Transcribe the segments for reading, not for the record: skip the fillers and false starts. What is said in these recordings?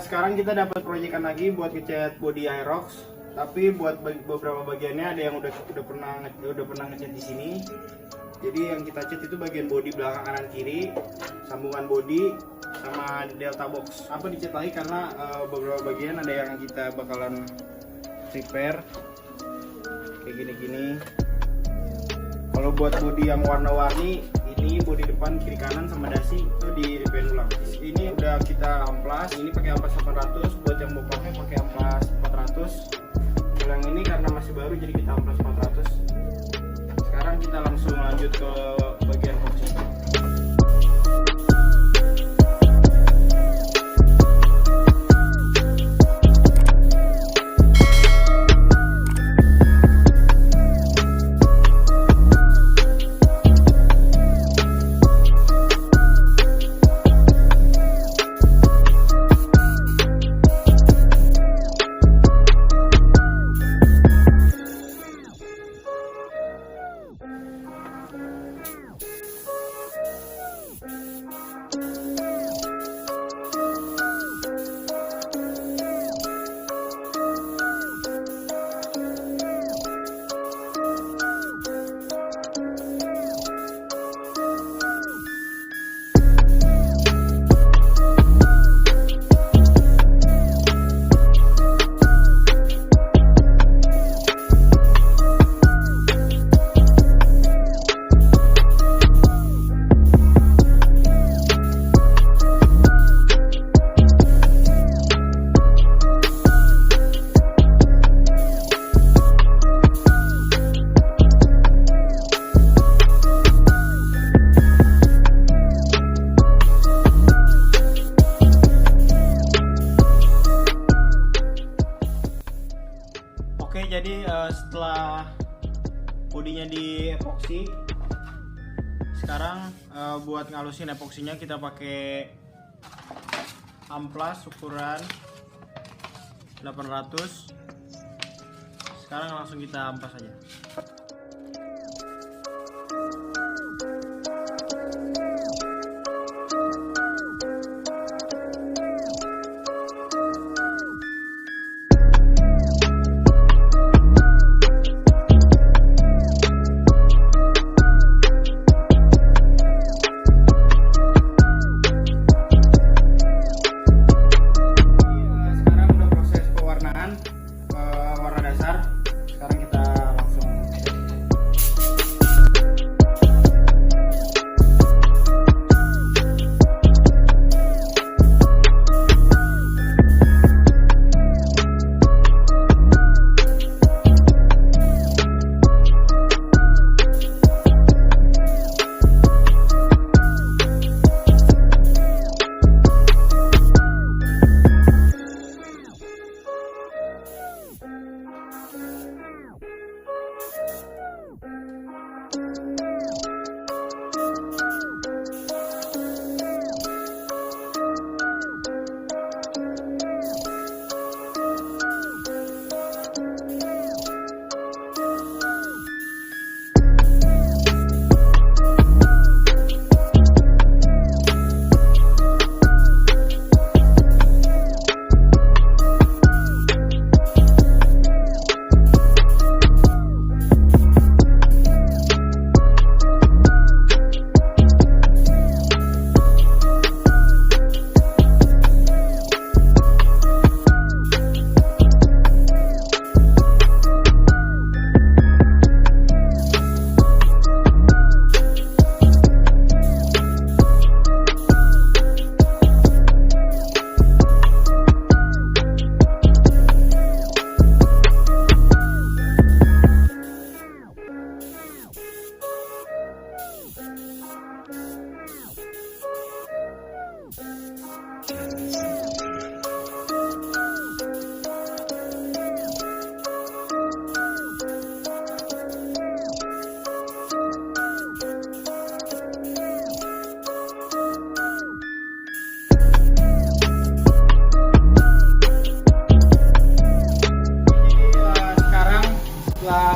sekarang kita dapat proyekan lagi buat ngecat body aeroxx. Tapi buat beberapa bagiannya ada yang udah pernah ngecat di sini. Jadi yang kita cat itu bagian body belakang kanan kiri, sambungan body sama delta box. Apa dicat lagi karena beberapa bagian ada yang kita bakalan repair kayak gini-gini. Kalau buat body yang warna-warni, ini body depan kiri kanan sama dasi itu di repaint ulang. Ini udah kita amplas, ini pakai amplas 800, buat yang bokapnya pakai amplas 400. Kalau yang ini karena masih baru jadi kita amplas 400. Sekarang kita langsung lanjut ke bagian boxing. Oke, jadi setelah bodinya di epoxy, sekarang buat ngalusin epoxinya kita pakai amplas ukuran 800. Sekarang langsung kita amplas aja.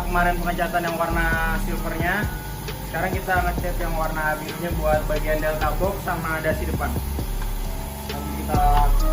Kemarin pengecatan yang warna silvernya, sekarang kita ngecat yang warna birunya buat bagian delta box sama dasi depan. kita cat.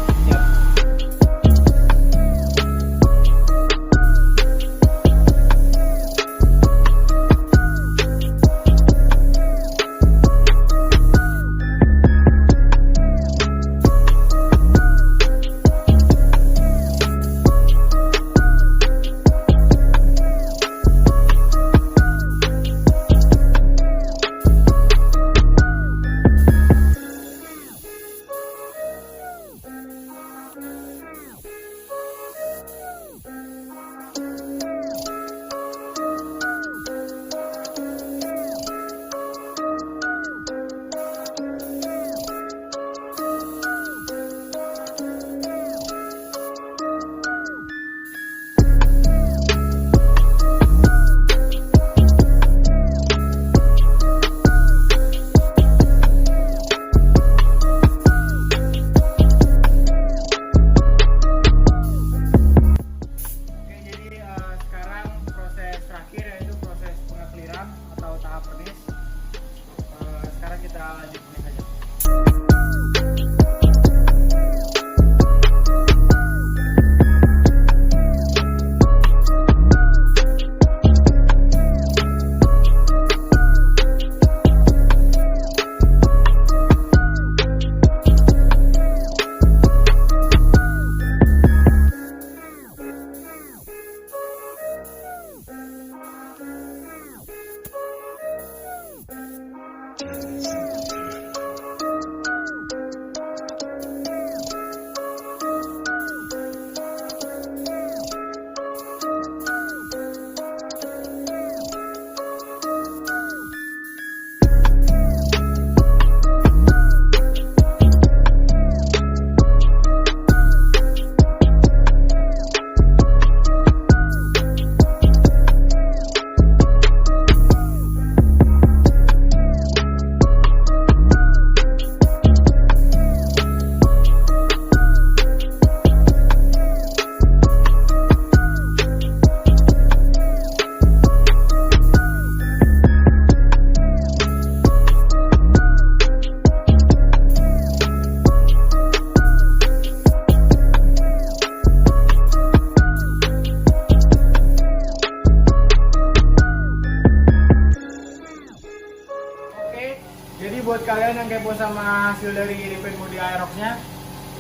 Jadi buat kalian yang kepo sama hasil dari Repaint body aeroxnya,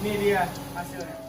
ini dia hasilnya.